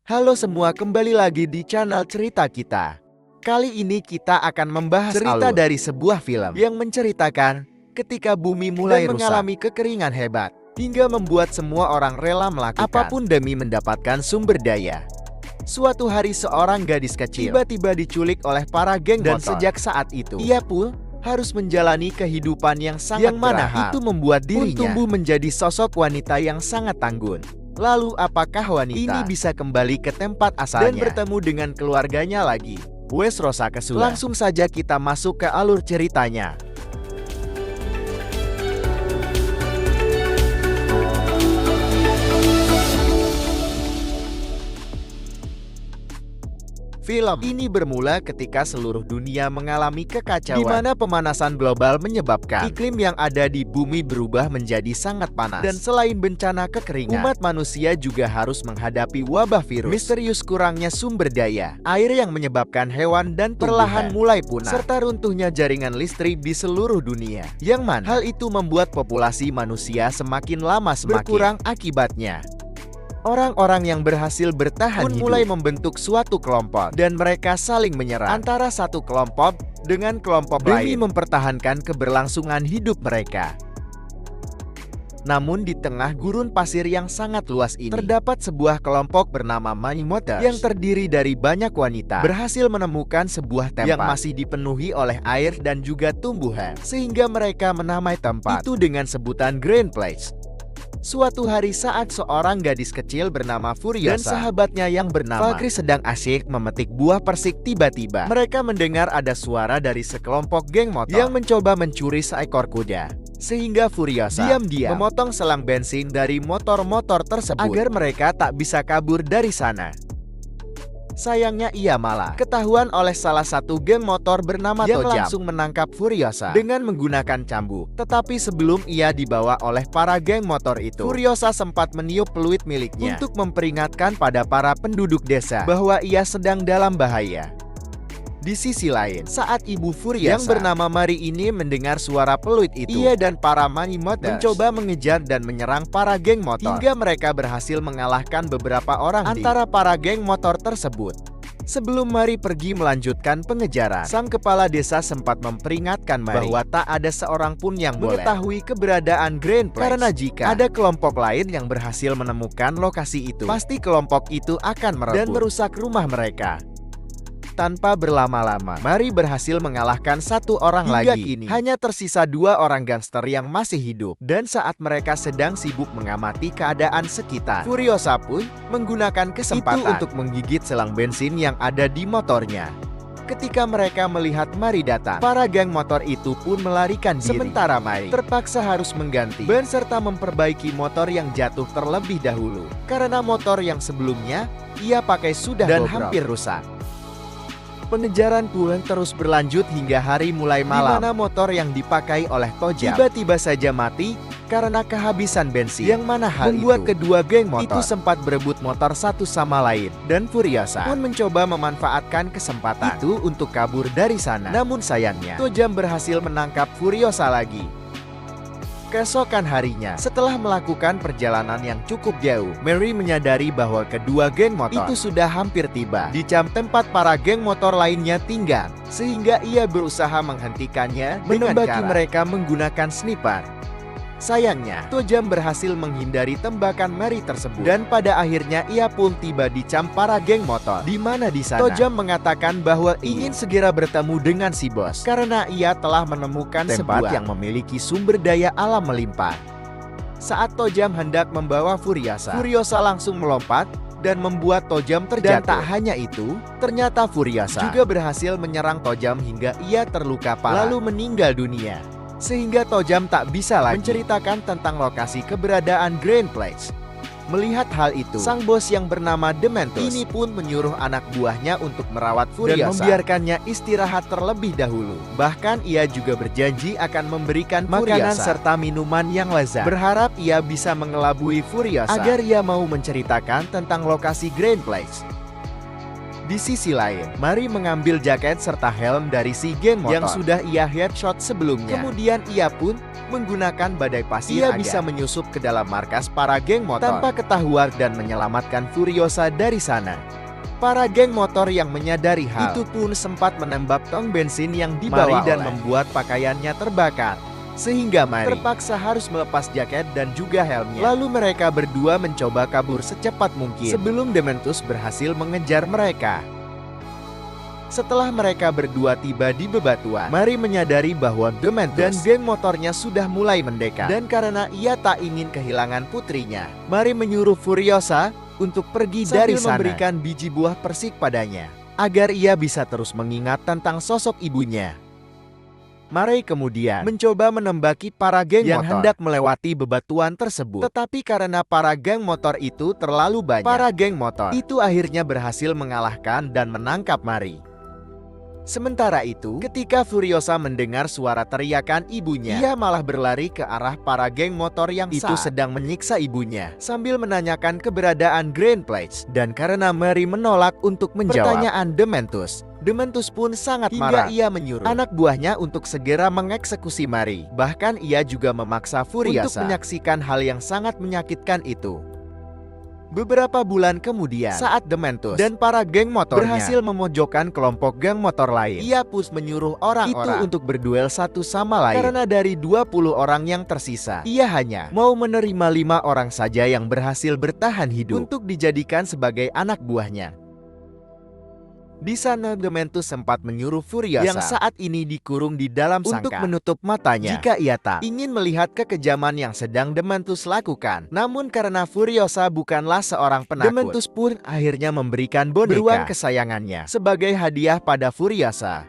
Halo semua, kembali lagi di channel cerita kita. Kali ini kita akan membahas cerita dari sebuah film yang menceritakan ketika bumi mulai mengalami kekeringan hebat, hingga membuat semua orang rela melakukan apapun demi mendapatkan sumber daya. Suatu hari seorang gadis kecil tiba-tiba diculik oleh para geng motor. Dan sejak saat itu, ia pun harus menjalani kehidupan yang sangat berat. Itu membuat dirinya tumbuh menjadi sosok wanita yang sangat tangguh. Lalu apakah wanita ini bisa kembali ke tempat asalnya dan bertemu dengan keluarganya lagi? Wes Rosa Kesula. Langsung saja kita masuk ke alur ceritanya. Film ini bermula ketika seluruh dunia mengalami kekacauan, di mana pemanasan global menyebabkan iklim yang ada di bumi berubah menjadi sangat panas. Dan selain bencana kekeringan, umat manusia juga harus menghadapi wabah virus, misterius kurangnya sumber daya, air yang menyebabkan hewan dan perlahan mulai punah, serta runtuhnya jaringan listrik di seluruh dunia. Yang mana hal itu membuat populasi manusia semakin lama semakin berkurang akibatnya. Orang-orang yang berhasil bertahan hidup mulai membentuk suatu kelompok dan mereka saling menyerang antara satu kelompok dengan kelompok lain demi mempertahankan keberlangsungan hidup mereka. Namun di tengah gurun pasir yang sangat luas ini, terdapat sebuah kelompok bernama Minimoters yang terdiri dari banyak wanita berhasil menemukan sebuah tempat yang masih dipenuhi oleh air dan juga tumbuhan, sehingga mereka menamai tempat itu dengan sebutan Green Place. Suatu hari saat seorang gadis kecil bernama Furiosa dan sahabatnya yang bernama Valkyrie sedang asyik memetik buah persik, tiba-tiba mereka mendengar ada suara dari sekelompok geng motor yang mencoba mencuri seekor kuda. Sehingga Furiosa diam-diam memotong selang bensin dari motor-motor tersebut agar mereka tak bisa kabur dari sana. Sayangnya ia malah ketahuan oleh salah satu geng motor bernama yang langsung menangkap Furiosa dengan menggunakan cambuk. Tetapi sebelum ia dibawa oleh para geng motor itu, Furiosa sempat meniup peluit miliknya untuk memperingatkan pada para penduduk desa bahwa ia sedang dalam bahaya. Di sisi lain, saat ibu Furiosa yang bernama Mari ini mendengar suara peluit itu, ia dan para Minimoters mencoba mengejar dan menyerang para geng motor hingga mereka berhasil mengalahkan beberapa orang antara para geng motor tersebut. Sebelum Mari pergi melanjutkan pengejaran, sang kepala desa sempat memperingatkan Mari bahwa tak ada seorang pun yang mengetahui keberadaan Green Place, karena jika ada kelompok lain yang berhasil menemukan lokasi itu, pasti kelompok itu akan merebut dan merusak rumah mereka. Tanpa berlama-lama, Mari berhasil mengalahkan satu orang lagi. Kini hanya tersisa dua orang gangster yang masih hidup. Dan saat mereka sedang sibuk mengamati keadaan sekitar, Furiosa pun menggunakan kesempatan itu untuk menggigit selang bensin yang ada di motornya. Ketika mereka melihat Mari datang, para geng motor itu pun melarikan diri. Sementara Mari terpaksa harus mengganti ban serta memperbaiki motor yang jatuh terlebih dahulu, karena motor yang sebelumnya ia pakai sudah dan hampir rusak. Pengejaran pun terus berlanjut hingga hari mulai malam, di mana motor yang dipakai oleh Tojam tiba-tiba saja mati karena kehabisan bensin. Yang mana hal membuat kedua geng motor itu sempat berebut motor satu sama lain. Dan Furiosa pun mencoba memanfaatkan kesempatan itu untuk kabur dari sana. Namun sayangnya, Tojam berhasil menangkap Furiosa lagi. Keesokan harinya, setelah melakukan perjalanan yang cukup jauh, Mary menyadari bahwa kedua geng motor itu sudah hampir tiba di tempat para geng motor lainnya tinggal, sehingga ia berusaha menghentikannya menembaki mereka menggunakan sniper. Sayangnya, Tojam berhasil menghindari tembakan Mary tersebut dan pada akhirnya ia pun tiba di para geng motor, di mana di sana Tojam mengatakan bahwa ingin segera bertemu dengan si bos karena ia telah menemukan tempat yang memiliki sumber daya alam melimpah. Saat Tojam hendak membawa Furiosa langsung melompat dan membuat Tojam terjatuh. Dan tak hanya itu, ternyata Furiosa juga berhasil menyerang Tojam hingga ia terluka parah lalu meninggal dunia. Sehingga Tojam tak bisa lagi menceritakan tentang lokasi keberadaan Green Place. Melihat hal itu, sang bos yang bernama Dementus ini pun menyuruh anak buahnya untuk merawat Furiosa dan membiarkannya istirahat terlebih dahulu. Bahkan ia juga berjanji akan memberikan makanan serta minuman yang lezat, berharap ia bisa mengelabui Furiosa agar ia mau menceritakan tentang lokasi Green Place. Di sisi lain, Mari mengambil jaket serta helm dari si geng motor yang sudah ia headshot sebelumnya. Kemudian ia pun menggunakan badai pasir. Ia bisa menyusup ke dalam markas para geng motor tanpa ketahuan dan menyelamatkan Furiosa dari sana. Para geng motor yang menyadari hal itu pun sempat menembak tong bensin yang dibawa dan membuat pakaiannya terbakar. Sehingga Mari terpaksa harus melepas jaket dan juga helmnya. Lalu mereka berdua mencoba kabur secepat mungkin sebelum Dementus berhasil mengejar mereka. Setelah mereka berdua tiba di bebatuan, Mari menyadari bahwa Dementus dan geng motornya sudah mulai mendekat. Dan karena ia tak ingin kehilangan putrinya, Mari menyuruh Furiosa untuk pergi dari sana, memberikan biji buah persik padanya, agar ia bisa terus mengingat tentang sosok ibunya. Mari kemudian mencoba menembaki para geng yang hendak melewati bebatuan tersebut. Tetapi karena para geng motor itu terlalu banyak, para geng motor itu akhirnya berhasil mengalahkan dan menangkap Mari. Sementara itu, ketika Furiosa mendengar suara teriakan ibunya, ia malah berlari ke arah para geng motor yang itu sedang menyiksa ibunya, sambil menanyakan keberadaan Grand Place. Dan karena Mari menolak untuk menjawab pertanyaan Dementus pun sangat marah. Hingga ia menyuruh anak buahnya untuk segera mengeksekusi Mari. Bahkan ia juga memaksa Furiosa untuk menyaksikan hal yang sangat menyakitkan itu. Beberapa bulan kemudian, saat Dementus dan para geng motornya berhasil memojokkan kelompok geng motor lain, ia pun menyuruh orang-orang itu untuk berduel satu sama lain. Karena dari 20 orang yang tersisa, ia hanya mau menerima 5 orang saja yang berhasil bertahan hidup untuk dijadikan sebagai anak buahnya. Di sana Dementus sempat menyuruh Furiosa yang saat ini dikurung di dalam sangkar untuk menutup matanya jika ia tak ingin melihat kekejaman yang sedang Dementus lakukan. Namun karena Furiosa bukanlah seorang penakut, Dementus pun akhirnya memberikan boneka beruang kesayangannya sebagai hadiah pada Furiosa.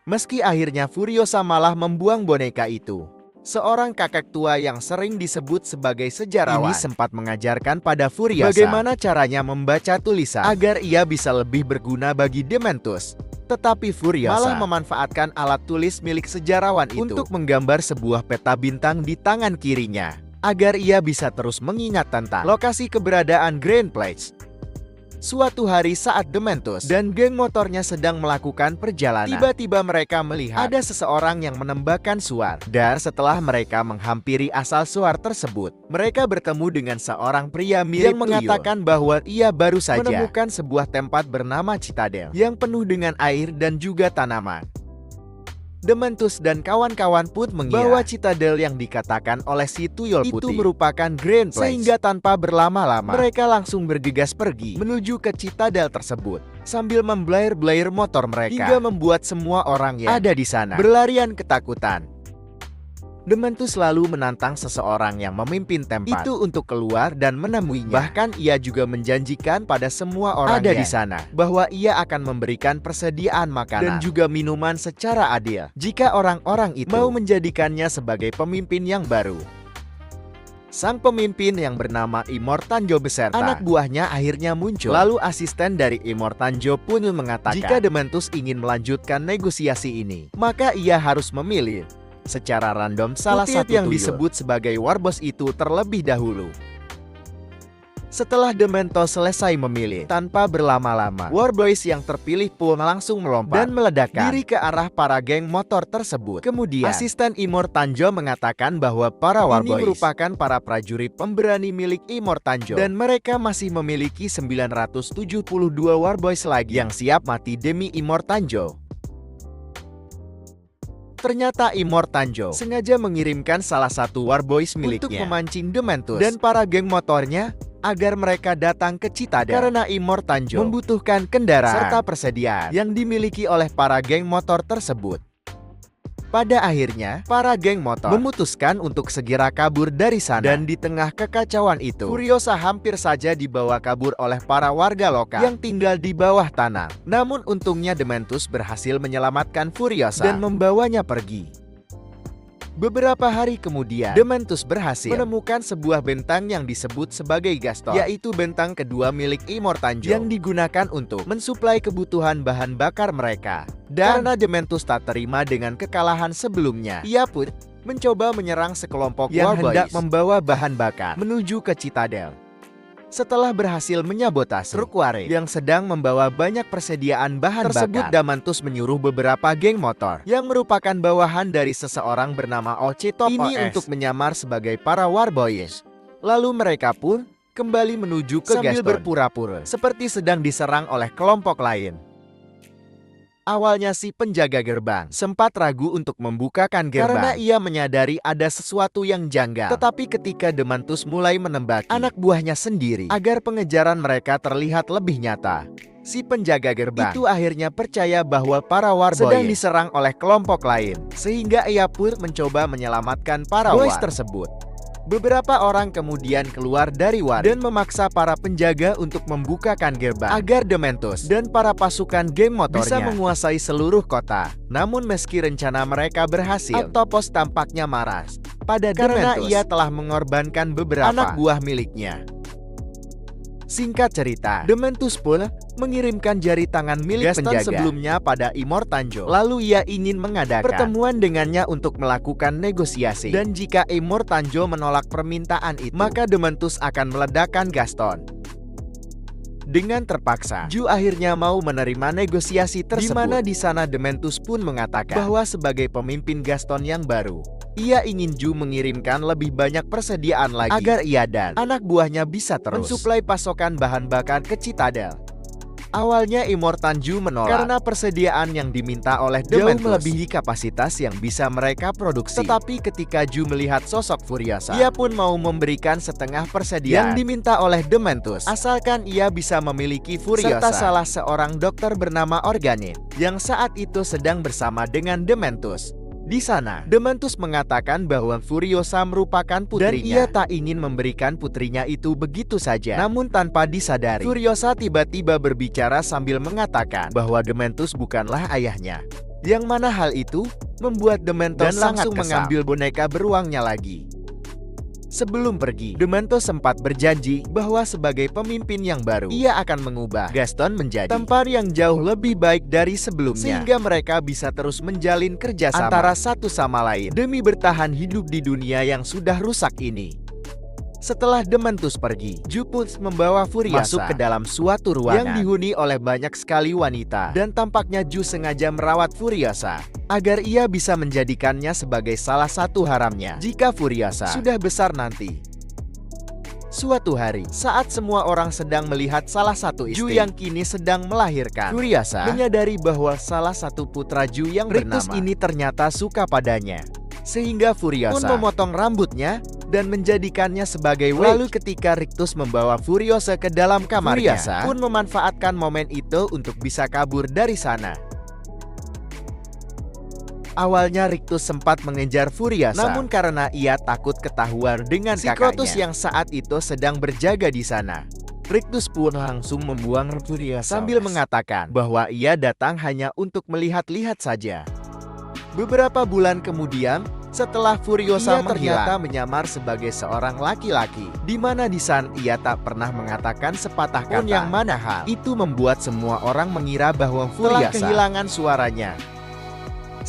Meski akhirnya Furiosa malah membuang boneka itu, seorang kakek tua yang sering disebut sebagai sejarawan ini sempat mengajarkan pada Furiosa bagaimana caranya membaca tulisan agar ia bisa lebih berguna bagi Dementus. Tetapi Furiosa malah memanfaatkan alat tulis milik sejarawan itu untuk menggambar sebuah peta bintang di tangan kirinya, agar ia bisa terus mengingat tentang lokasi keberadaan Grand Place. Suatu hari saat Dementus dan geng motornya sedang melakukan perjalanan, tiba-tiba mereka melihat ada seseorang yang menembakkan suar. Dan setelah mereka menghampiri asal suar tersebut, mereka bertemu dengan seorang pria mirip yang mengatakan bahwa ia baru saja menemukan sebuah tempat bernama Citadel yang penuh dengan air dan juga tanaman. Dementus dan kawan-kawan pun mengira bahwa Citadel yang dikatakan oleh si tuyul putih itu merupakan Grand Place. Sehingga tanpa berlama-lama, mereka langsung bergegas pergi menuju ke Citadel tersebut sambil memblair-blair motor mereka, hingga membuat semua orang yang ada di sana berlarian ketakutan. Dementus lalu menantang seseorang yang memimpin tempat itu untuk keluar dan menemuinya. Bahkan ia juga menjanjikan pada semua orang ada di sana bahwa ia akan memberikan persediaan makanan dan juga minuman secara adil jika orang-orang itu mau menjadikannya sebagai pemimpin yang baru. Sang pemimpin yang bernama Immortanjo beserta anak buahnya akhirnya muncul. Lalu asisten dari Immortanjo pun mengatakan jika Dementus ingin melanjutkan negosiasi ini, maka ia harus memilih secara random salah satu yang disebut sebagai Warboss itu terlebih dahulu. Setelah Dementus selesai memilih, tanpa berlama-lama, Warboss yang terpilih pun langsung melompat dan meledakkan diri ke arah para geng motor tersebut. Kemudian, asisten Immortanjo mengatakan bahwa para Warboss ini merupakan para prajurit pemberani milik Immortanjo, dan mereka masih memiliki 972 Warboss lagi yang siap mati demi Immortanjo. Ternyata Immortanjo sengaja mengirimkan salah satu Warboss miliknya untuk memancing Dementus dan para geng motornya agar mereka datang ke Citadel. Karena Immortanjo membutuhkan kendaraan serta persediaan yang dimiliki oleh para geng motor tersebut. Pada akhirnya, para geng motor memutuskan untuk segera kabur dari sana. Dan di tengah kekacauan itu, Furiosa hampir saja dibawa kabur oleh para warga lokal yang tinggal di bawah tanah. Namun untungnya Dementus berhasil menyelamatkan Furiosa dan membawanya pergi. Beberapa hari kemudian, Dementus berhasil menemukan sebuah bentang yang disebut sebagai Gaston, yaitu bentang kedua milik Immortanjo yang digunakan untuk mensuplai kebutuhan bahan bakar mereka. Dan karena Dementus tak terima dengan kekalahan sebelumnya, ia pun mencoba menyerang sekelompok yang hendak membawa bahan bakar menuju ke Citadel. Setelah berhasil menyabotase truk warik yang sedang membawa banyak persediaan bahan tersebut, Damantus menyuruh beberapa geng motor yang merupakan bawahan dari seseorang bernama Oce Top ini untuk menyamar sebagai para War Boys. Lalu mereka pun kembali menuju ke Gaston sambil berpura-pura seperti sedang diserang oleh kelompok lain. Awalnya si penjaga gerbang sempat ragu untuk membukakan gerbang karena ia menyadari ada sesuatu yang janggal. Tetapi ketika Damantus mulai menembaki anak buahnya sendiri agar pengejaran mereka terlihat lebih nyata, si penjaga gerbang itu akhirnya percaya bahwa para War Boys sedang diserang oleh kelompok lain, sehingga ia pun mencoba menyelamatkan para Boys tersebut. Beberapa orang kemudian keluar dari warik dan memaksa para penjaga untuk membukakan gerbang agar Damantus dan para pasukan geng motornya bisa menguasai seluruh kota. Namun meski rencana mereka berhasil, Octopus tampaknya marah pada karena ia telah mengorbankan beberapa anak buah miliknya. Singkat cerita, Damantus pun mengirimkan jari tangan milik Gaston penjaga sebelumnya pada Immortanjo. Lalu ia ingin mengadakan pertemuan dengannya untuk melakukan negosiasi. Dan jika Immortanjo menolak permintaan itu, maka Damantus akan meledakkan Gaston. Dengan terpaksa, Ju akhirnya mau menerima negosiasi tersebut. Di mana di sana Damantus pun mengatakan bahwa sebagai pemimpin Gaston yang baru, ia ingin Ju mengirimkan lebih banyak persediaan lagi agar ia dan anak buahnya bisa terus mensuplai pasokan bahan bakar ke Citadel. Awalnya Immortanjo menolak karena persediaan yang diminta oleh Damantus jauh melebihi kapasitas yang bisa mereka produksi. Tetapi ketika Ju melihat sosok Furiosa, ia pun mau memberikan setengah persediaan yang diminta oleh Damantus, asalkan ia bisa memiliki Furiosa serta salah seorang dokter bernama Organit yang saat itu sedang bersama dengan Damantus. Di sana, Damantus mengatakan bahwa Furiosa merupakan putrinya dan ia tak ingin memberikan putrinya itu begitu saja. Namun tanpa disadari, Furiosa tiba-tiba berbicara sambil mengatakan bahwa Damantus bukanlah ayahnya. Yang mana hal itu membuat Damantus langsung mengambil boneka beruangnya lagi. Sebelum pergi, Damantus sempat berjanji bahwa sebagai pemimpin yang baru, ia akan mengubah Gaston menjadi tempar yang jauh lebih baik dari sebelumnya, sehingga mereka bisa terus menjalin kerjasama antara satu sama lain demi bertahan hidup di dunia yang sudah rusak ini. Setelah Damantus pergi, Ju pun membawa Furiosa masuk ke dalam suatu ruangan yang dihuni oleh banyak sekali wanita, dan tampaknya Ju sengaja merawat Furiosa agar ia bisa menjadikannya sebagai salah satu haramnya jika Furiosa sudah besar nanti. Suatu hari, saat semua orang sedang melihat salah satu istri Ju yang kini sedang melahirkan, Furiosa menyadari bahwa salah satu putra Ju yang bernama Rictus ini ternyata suka padanya. Sehingga Furiosa pun memotong rambutnya dan menjadikannya sebagai wig. Lalu ketika Rictus membawa Furiosa ke dalam kamarnya, Furiosa pun memanfaatkan momen itu untuk bisa kabur dari sana. Awalnya Rictus sempat mengejar Furiosa, namun karena ia takut ketahuan dengan kakaknya yang saat itu sedang berjaga di sana, Rictus pun langsung membuang Furiosa sambil mengatakan bahwa ia datang hanya untuk melihat-lihat saja. Beberapa bulan kemudian, setelah Furiosa ternyata menyamar sebagai seorang laki-laki, di mana di sana ia tak pernah mengatakan sepatah kata, yang mana hal itu membuat semua orang mengira bahwa Furiosa telah kehilangan suaranya.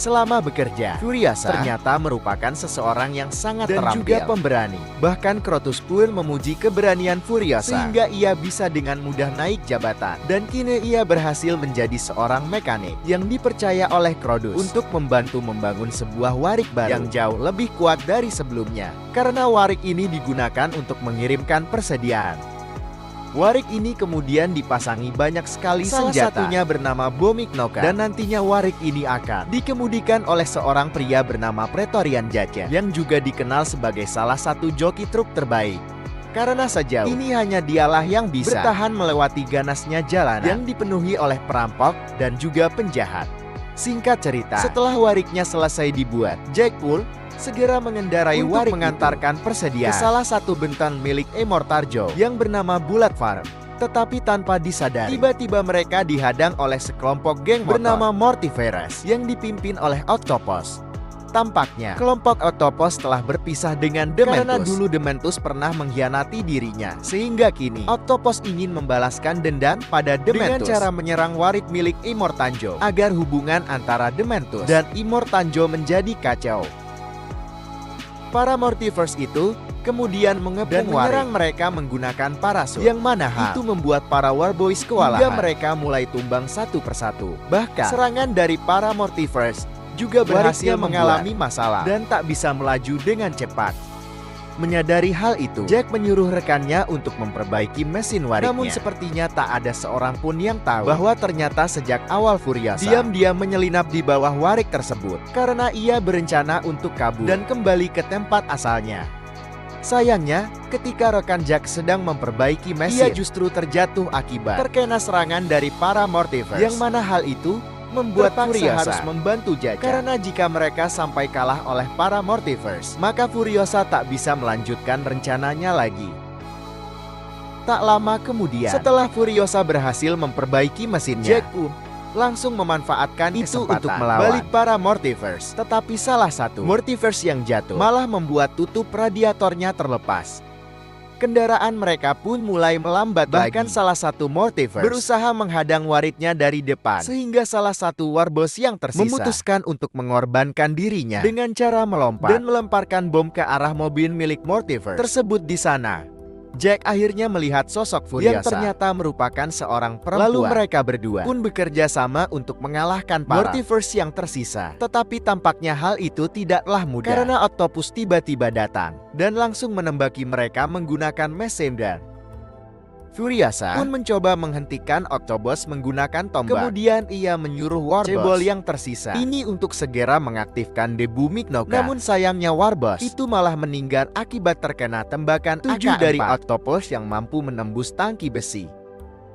Selama bekerja, Furiosa ternyata merupakan seseorang yang sangat terampil dan juga pemberani. Bahkan Crotus pun memuji keberanian Furiosa sehingga ia bisa dengan mudah naik jabatan. Dan kini ia berhasil menjadi seorang mekanik yang dipercaya oleh Crotus untuk membantu membangun sebuah warik baru yang jauh lebih kuat dari sebelumnya. Karena warik ini digunakan untuk mengirimkan persediaan. Warik ini kemudian dipasangi banyak sekali senjata, salah satunya bernama Bomiknoka, dan nantinya warik ini akan dikemudikan oleh seorang pria bernama Praetorian Jaja yang juga dikenal sebagai salah satu joki truk terbaik. Karena sejauh ini hanya dialah yang bisa bertahan melewati ganasnya jalanan yang dipenuhi oleh perampok dan juga penjahat. Singkat cerita, setelah wariknya selesai dibuat, Jack pun segera mengendarai warik mengantarkan persediaan ke salah satu bentan milik Immortanjo yang bernama Bullet Farm. Tetapi tanpa disadari, tiba-tiba mereka dihadang oleh sekelompok geng bernama Mortiferous yang dipimpin oleh Octopus. Tampaknya kelompok Octopus telah berpisah dengan Damantus karena dulu Damantus pernah mengkhianati dirinya, sehingga kini Octopus ingin membalaskan dendam pada Damantus dengan cara menyerang warik milik Immortanjo agar hubungan antara Damantus dan Immortanjo menjadi kacau. Para Mortiverse itu kemudian mengepung dan menyerang mereka menggunakan parasut, yang mana hal itu membuat para Warboys kewalahan hingga mereka mulai tumbang satu persatu. Bahkan serangan dari para Mortiverse juga berhasil mengalami masalah dan tak bisa melaju dengan cepat. Menyadari hal itu, Jack menyuruh rekannya untuk memperbaiki mesin wariknya. Namun sepertinya tak ada seorang pun yang tahu bahwa ternyata sejak awal Furiosa diam-diam menyelinap di bawah warik tersebut karena ia berencana untuk kabur dan kembali ke tempat asalnya. Sayangnya, ketika rekan Jack sedang memperbaiki mesin, ia justru terjatuh akibat terkena serangan dari para Mortiverse, yang mana hal itu membuat Furiosa harus membantu Jack. Karena jika mereka sampai kalah oleh para Mortiverse, maka Furiosa tak bisa melanjutkan rencananya lagi. Tak lama kemudian, setelah Furiosa berhasil memperbaiki mesinnya, Jack pun langsung memanfaatkan itu untuk melawan balik para Mortiverse. Tetapi salah satu Mortiverse yang jatuh malah membuat tutup radiatornya terlepas. Kendaraan mereka pun mulai melambat. Bahkan salah satu Mortiverse berusaha menghadang waritnya dari depan, sehingga salah satu Warboss yang tersisa memutuskan untuk mengorbankan dirinya dengan cara melompat dan melemparkan bom ke arah mobil milik Mortiverse tersebut di sana. Jack akhirnya melihat sosok Furiosa yang ternyata merupakan seorang perempuan. Lalu mereka berdua pun bekerja sama untuk mengalahkan para Mortiverse yang tersisa. Tetapi tampaknya hal itu tidaklah mudah karena Octopus tiba-tiba datang dan langsung menembaki mereka menggunakan mesin gun. Furiosa pun mencoba menghentikan Octopus menggunakan tombak. Kemudian ia menyuruh Warboss cebol yang tersisa ini untuk segera mengaktifkan debu Mignoka. Namun sayangnya Warboss itu malah meninggal akibat terkena tembakan 7 dari Octopus yang mampu menembus tangki besi.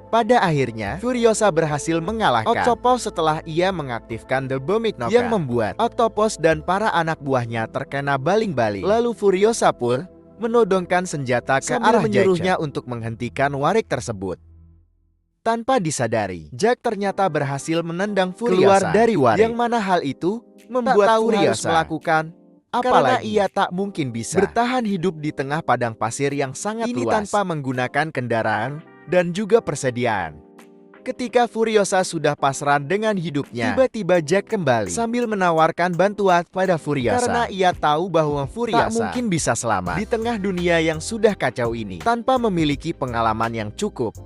Pada akhirnya, Furiosa berhasil mengalahkan Octopus setelah ia mengaktifkan debu Mignoka yang membuat Octopus dan para anak buahnya terkena baling-baling. Lalu Furiosa pun menodongkan senjata ke arah menyuruhnya untuk menghentikan warik tersebut. Tanpa disadari, Jack ternyata berhasil menendang Furiosa keluar dari warik, yang mana hal itu membuat Furiosa melakukan karena ia tak mungkin bisa bertahan hidup di tengah padang pasir yang sangat luas tanpa menggunakan kendaraan dan juga persediaan. Ketika Furiosa sudah pasrah dengan hidupnya, tiba-tiba Jack kembali sambil menawarkan bantuan pada Furiosa karena ia tahu bahwa Furiosa tak mungkin bisa selamat di tengah dunia yang sudah kacau ini tanpa memiliki pengalaman yang cukup.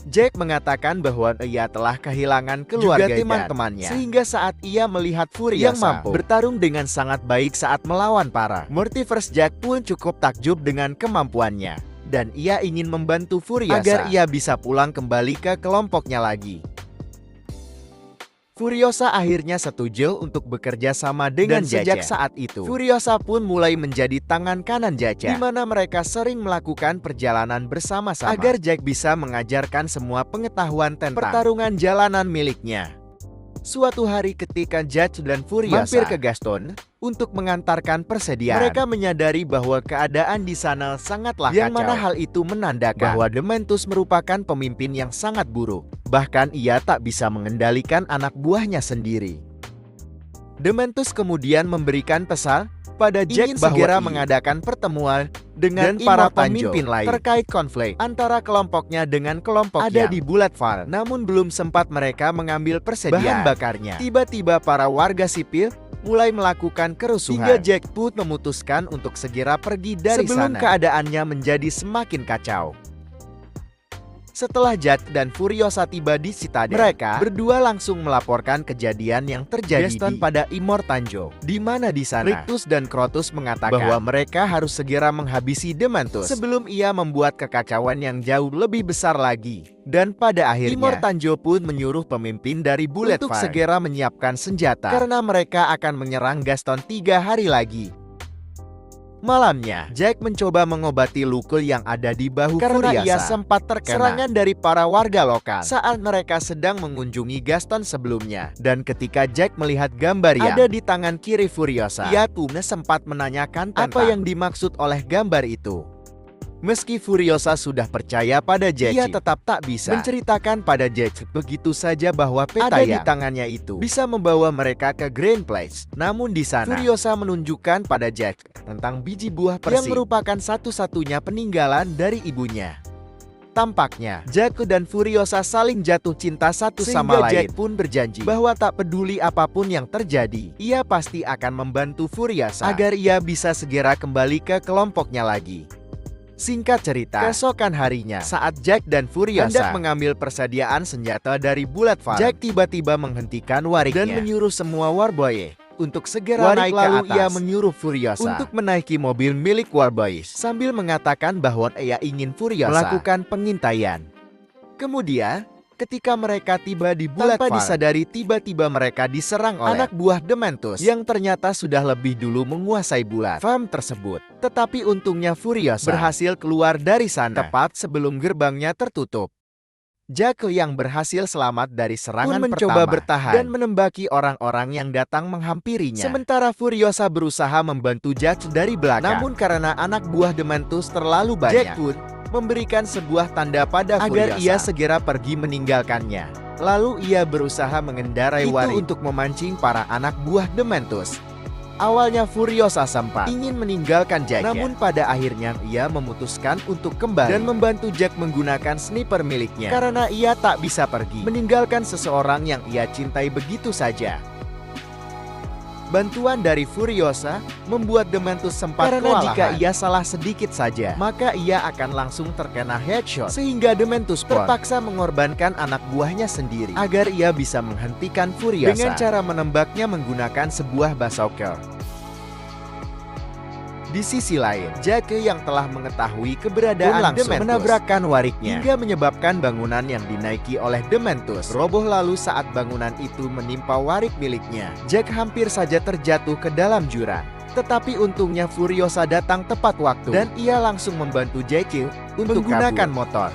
Jack mengatakan bahwa ia telah kehilangan keluarga dan teman-temannya, sehingga saat ia melihat Furiosa yang mampu bertarung dengan sangat baik saat melawan para Mortiverse, Jack pun cukup takjub dengan kemampuannya. Dan ia ingin membantu Furiosa agar ia bisa pulang kembali ke kelompoknya lagi. Furiosa akhirnya setuju untuk bekerja sama dengan Jack. Sejak saat itu, Furiosa pun mulai menjadi tangan kanan Jack, di mana mereka sering melakukan perjalanan bersama-sama agar Jack bisa mengajarkan semua pengetahuan tentang pertarungan jalanan miliknya. Suatu hari ketika Jack dan Furiosa mampir ke Gaston untuk mengantarkan persediaan, mereka menyadari bahwa keadaan di sana sangatlah kacau, yang mana hal itu menandakan bahwa Dementus merupakan pemimpin yang sangat buruk. Bahkan ia tak bisa mengendalikan anak buahnya sendiri. Dementus kemudian memberikan pesan pada Jack bahwa segera mengadakan pertemuan dengan para pemimpin lain terkait konflik antara kelompoknya dengan kelompoknya ada di Bullet Farm. Namun belum sempat mereka mengambil persediaan bahan bakarnya, tiba-tiba para warga sipil mulai melakukan kerusuhan, hingga Jack pun memutuskan untuk segera pergi dari sebelum sana keadaannya menjadi semakin kacau. Setelah Jack dan Furiosa tiba di Citadel, mereka berdua langsung melaporkan kejadian yang terjadi pada Immortanjo, di mana di sana Rictus dan Crotus mengatakan bahwa mereka harus segera menghabisi Dementus sebelum ia membuat kekacauan yang jauh lebih besar lagi. Dan pada akhirnya Immortanjo pun menyuruh pemimpin dari Bullet Farm untuk segera menyiapkan senjata karena mereka akan menyerang Gaston 3 hari lagi. Malamnya, Jack mencoba mengobati luka yang ada di bahu karena Furiosa ia sempat terkena serangan dari para warga lokal saat mereka sedang mengunjungi Gaston sebelumnya. Dan ketika Jack melihat gambar yang ada di tangan kiri Furiosa, ia pun sempat menanyakan tentang apa yang dimaksud oleh gambar itu. Meski Furiosa sudah percaya pada Jack, ia tetap tak bisa menceritakan pada Jack begitu saja bahwa peta ada di tangannya itu bisa membawa mereka ke Grand Place. Namun di sana, Furiosa menunjukkan pada Jack tentang biji buah persik yang merupakan satu-satunya peninggalan dari ibunya. Tampaknya, Jack dan Furiosa saling jatuh cinta satu sama lain. Jack pun berjanji bahwa tak peduli apapun yang terjadi, ia pasti akan membantu Furiosa agar ia bisa segera kembali ke kelompoknya lagi. Singkat cerita, keesokan harinya, saat Jack dan Furiosa hendak mengambil persediaan senjata dari Bullet Farm, Jack tiba-tiba menghentikan wariknya dan menyuruh semua Warboy untuk segera naik ke atas. Ia menyuruh Furiosa untuk menaiki mobil milik Warboys sambil mengatakan bahwa ia ingin Furiosa melakukan pengintaian. Kemudian, ketika mereka tiba di Bullet Farm, tanpa disadari tiba-tiba mereka diserang oleh anak buah Dementus yang ternyata sudah lebih dulu menguasai Bullet Farm tersebut. Tetapi untungnya Furiosa berhasil keluar dari sana tepat sebelum gerbangnya tertutup. Jack yang berhasil selamat dari serangan pun mencoba bertahan dan menembaki orang-orang yang datang menghampirinya. Sementara Furiosa berusaha membantu Jack dari belakang. Namun karena anak buah Dementus terlalu banyak, Jack pun memberikan sebuah tanda pada Furiosa agar ia segera pergi meninggalkannya. Lalu ia berusaha mengendarai waring untuk memancing para anak buah Dementus. Awalnya Furiosa sempat ingin meninggalkan Jack, namun pada akhirnya ia memutuskan untuk kembali dan membantu Jack menggunakan sniper miliknya karena ia tak bisa pergi meninggalkan seseorang yang ia cintai begitu saja. Bantuan dari Furiosa membuat Dementus sempat kewalahan. Jika ia salah sedikit saja, maka ia akan langsung terkena headshot, sehingga Dementus terpaksa mengorbankan anak buahnya sendiri agar ia bisa menghentikan Furiosa dengan cara menembaknya menggunakan sebuah bazooka. Di sisi lain, Jack yang telah mengetahui keberadaan Dementus menabrakkan wariknya hingga menyebabkan bangunan yang dinaiki oleh Dementus roboh. Lalu saat bangunan itu menimpa warik miliknya, Jack hampir saja terjatuh ke dalam jurang. Tetapi untungnya Furiosa datang tepat waktu dan ia langsung membantu Jack untuk menggunakan motor.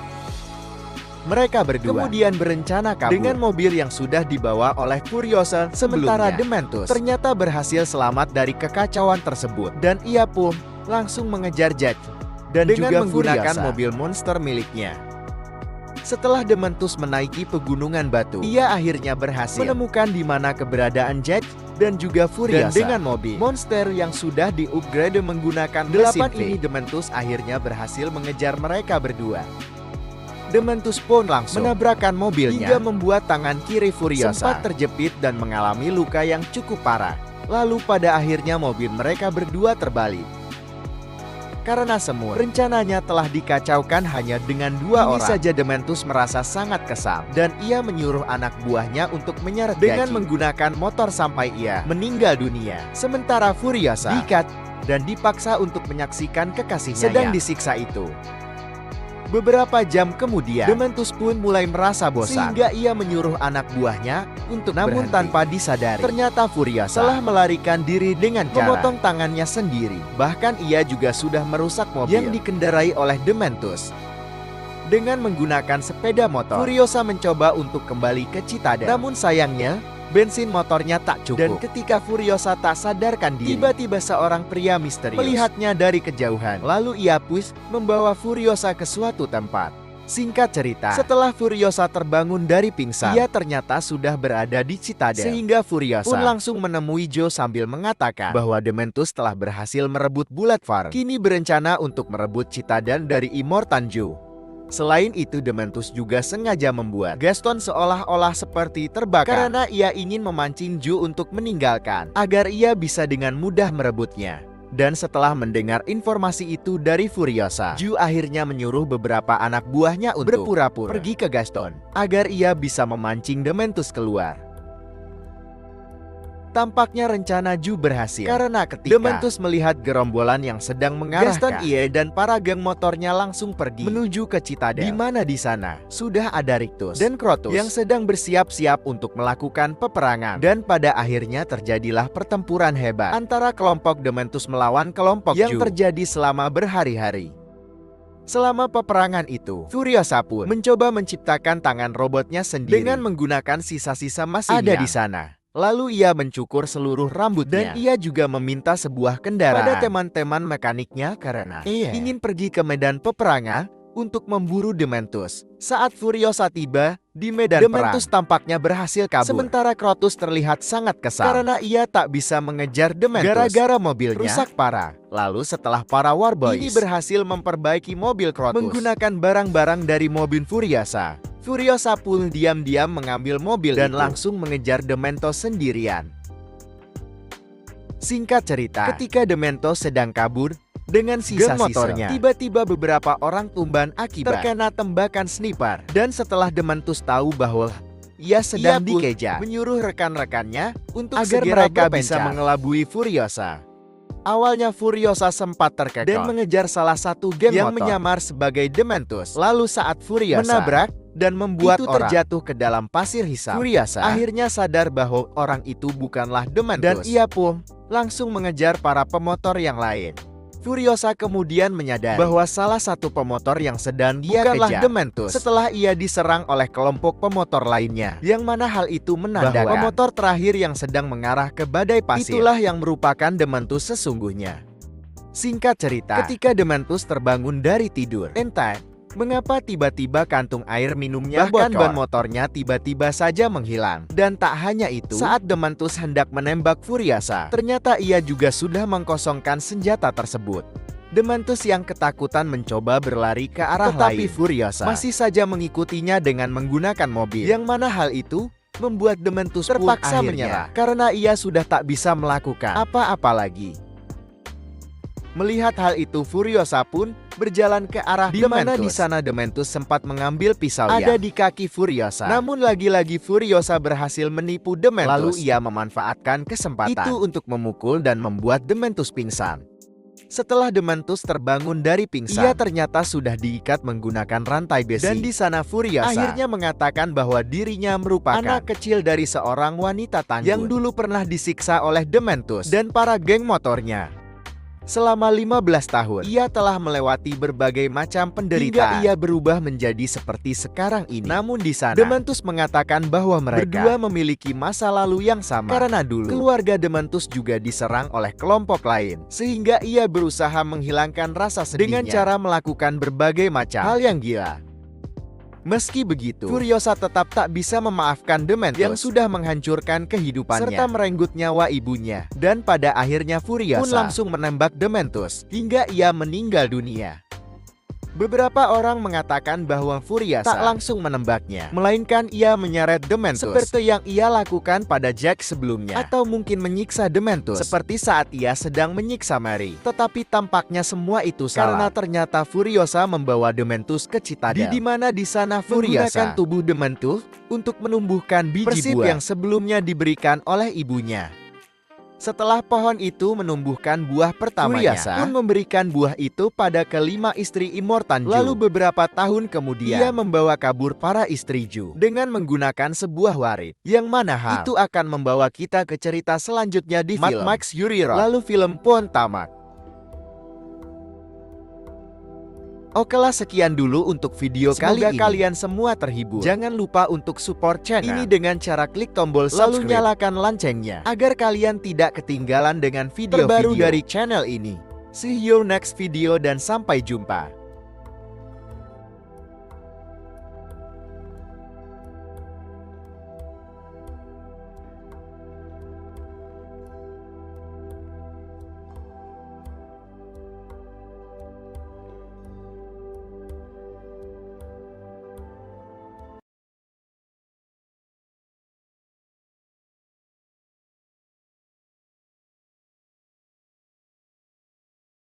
Mereka berdua kemudian berencana kabur dengan mobil yang sudah dibawa oleh Furiosa. Sementara Dementus ternyata berhasil selamat dari kekacauan tersebut dan ia pun langsung mengejar Jack dan dengan menggunakan mobil monster miliknya. Setelah Dementus menaiki pegunungan batu, ia akhirnya berhasil menemukan di mana keberadaan Jack dan juga Furiosa. Dan dengan mobil monster yang sudah di-upgrade menggunakan mesin ini, Dementus akhirnya berhasil mengejar mereka berdua. Dementus pun langsung menabrakkan mobilnya hingga membuat tangan kiri Furiosa sempat terjepit dan mengalami luka yang cukup parah. Lalu pada akhirnya mobil mereka berdua terbalik. Karena semua rencananya telah dikacaukan hanya dengan dua orang. Ini saja Dementus merasa sangat kesal dan ia menyuruh anak buahnya untuk menyeret dengan menggunakan motor sampai ia meninggal dunia. Sementara Furiosa diikat dan dipaksa untuk menyaksikan kekasihnya sedang disiksa itu. Beberapa jam kemudian, Dementus pun mulai merasa bosan sehingga ia menyuruh anak buahnya untuk namun berhenti. Tanpa disadari, ternyata Furiosa telah melarikan diri dengan cara memotong tangannya sendiri. Bahkan ia juga sudah merusak mobil yang dikendarai oleh Dementus. Dengan menggunakan sepeda motor, Furiosa mencoba untuk kembali ke Citadel. Namun sayangnya, bensin motornya tak cukup. Dan ketika Furiosa tak sadarkan diri, tiba-tiba seorang pria misterius melihatnya dari kejauhan. Lalu ia pun membawa Furiosa ke suatu tempat. Singkat cerita, setelah Furiosa terbangun dari pingsan, ia ternyata sudah berada di Citadel. Sehingga Furiosa pun langsung menemui Joe sambil mengatakan bahwa Dementus telah berhasil merebut Bullet Farm. Kini berencana untuk merebut Citadel dari Immortan Joe. Selain itu, Dementus juga sengaja membuat Gaston seolah-olah seperti terbakar karena ia ingin memancing Joe untuk meninggalkan agar ia bisa dengan mudah merebutnya. Dan setelah mendengar informasi itu dari Furiosa, Joe akhirnya menyuruh beberapa anak buahnya untuk berpura-pura pergi ke Gaston agar ia bisa memancing Dementus keluar. Tampaknya rencana Joe berhasil karena ketika Dementus melihat gerombolan yang sedang mengarahkan Gaston dan para geng motornya langsung pergi menuju ke Citadel, di mana di sana sudah ada Rictus dan Crotus yang sedang bersiap-siap untuk melakukan peperangan. Dan pada akhirnya terjadilah pertempuran hebat antara kelompok Dementus melawan kelompok Joe yang terjadi selama berhari-hari. Selama peperangan itu, Furiosa pun mencoba menciptakan tangan robotnya sendiri dengan menggunakan sisa-sisa mesin ada di sana. Lalu ia mencukur seluruh rambutnya dan ia juga meminta sebuah kendaraan pada teman-teman mekaniknya karena ingin pergi ke medan peperangan untuk memburu Dementus. Saat Furiosa tiba Di medan Dementus tampaknya berhasil kabur. Sementara Crotus terlihat sangat kesal karena ia tak bisa mengejar Dementus gara-gara mobilnya rusak parah. Lalu setelah para Warboys ini berhasil memperbaiki mobil Crotus menggunakan barang-barang dari mobil Furiosa, Furiosa pun diam-diam mengambil mobil dan langsung mengejar Dementos sendirian. Singkat cerita, ketika Dementos sedang kabur dengan sisa motornya, tiba-tiba beberapa orang tumbang akibat terkena tembakan sniper. Dan setelah Dementus tahu bahwa ia sedang dikejar, menyuruh rekan-rekannya untuk agar mereka bisa mengelabui Furiosa. Awalnya Furiosa sempat terkekeh dan mengejar salah satu geng yang menyamar sebagai Dementus. Lalu saat Furiosa menabrak dan membuat orang terjatuh ke dalam pasir hisap, Furiosa akhirnya sadar bahwa orang itu bukanlah Dementus dan ia pun langsung mengejar para pemotor yang lain. Furiosa kemudian menyadari bahwa salah satu pemotor yang sedang dia kejar Dementus setelah ia diserang oleh kelompok pemotor lainnya, yang mana hal itu menandakan pemotor terakhir yang sedang mengarah ke badai pasir itulah yang merupakan Dementus sesungguhnya. Singkat cerita, ketika Dementus terbangun dari tidur, entah mengapa tiba-tiba kantung air minumnya bahkan ban motornya tiba-tiba saja menghilang. Dan tak hanya itu, saat Dementus hendak menembak Furiosa, ternyata ia juga sudah mengkosongkan senjata tersebut. Dementus yang ketakutan mencoba berlari ke arah lain, Furiosa masih saja mengikutinya dengan menggunakan mobil, yang mana hal itu membuat Dementus terpaksa menyerah karena ia sudah tak bisa melakukan apa-apa lagi. Melihat hal itu, Furiosa pun berjalan ke arah Dementus, di mana di sana Dementus sempat mengambil pisau ada di kaki Furiosa. Namun lagi-lagi Furiosa berhasil menipu Dementus. Lalu ia memanfaatkan kesempatan itu untuk memukul dan membuat Dementus pingsan. Setelah Dementus terbangun dari pingsan, ia ternyata sudah diikat menggunakan rantai besi. Dan di sana Furiosa akhirnya mengatakan bahwa dirinya merupakan anak kecil dari seorang wanita tangguh yang dulu pernah disiksa oleh Dementus dan para geng motornya. Selama 15 tahun, ia telah melewati berbagai macam penderitaan hingga ia berubah menjadi seperti sekarang ini. Namun di sana, Dementus mengatakan bahwa mereka berdua memiliki masa lalu yang sama. Karena dulu, keluarga Dementus juga diserang oleh kelompok lain. Sehingga ia berusaha menghilangkan rasa sedihnya dengan cara melakukan berbagai macam hal yang gila. Meski begitu, Furiosa tetap tak bisa memaafkan Dementus yang sudah menghancurkan kehidupannya serta merenggut nyawa ibunya. Dan pada akhirnya Furiosa pun langsung menembak Dementus hingga ia meninggal dunia. Beberapa orang mengatakan bahwa Furiosa tak langsung menembaknya, melainkan ia menyeret Dementus seperti yang ia lakukan pada Jack sebelumnya, atau mungkin menyiksa Dementus seperti saat ia sedang menyiksa Mary. Tetapi tampaknya semua itu salah, karena ternyata Furiosa membawa Dementus ke Citadel, di mana di sana Furiosa menggunakan tubuh Dementus untuk menumbuhkan biji buah yang sebelumnya diberikan oleh ibunya. Setelah pohon itu menumbuhkan buah pertamanya, Furiosa pun memberikan buah itu pada kelima istri Immortan Joe. Lalu beberapa tahun kemudian, ia membawa kabur para istri Joe dengan menggunakan sebuah warit, yang mana hal itu akan membawa kita ke cerita selanjutnya di film Mad Max Fury Road. Lalu film pun tamat. Okelah, sekian dulu untuk video kali ini. Semoga kalian semua terhibur. Jangan lupa untuk support channel ini dengan cara klik tombol subscribe, lalu nyalakan loncengnya agar kalian tidak ketinggalan dengan video terbaru dari channel ini. See you next video dan sampai jumpa.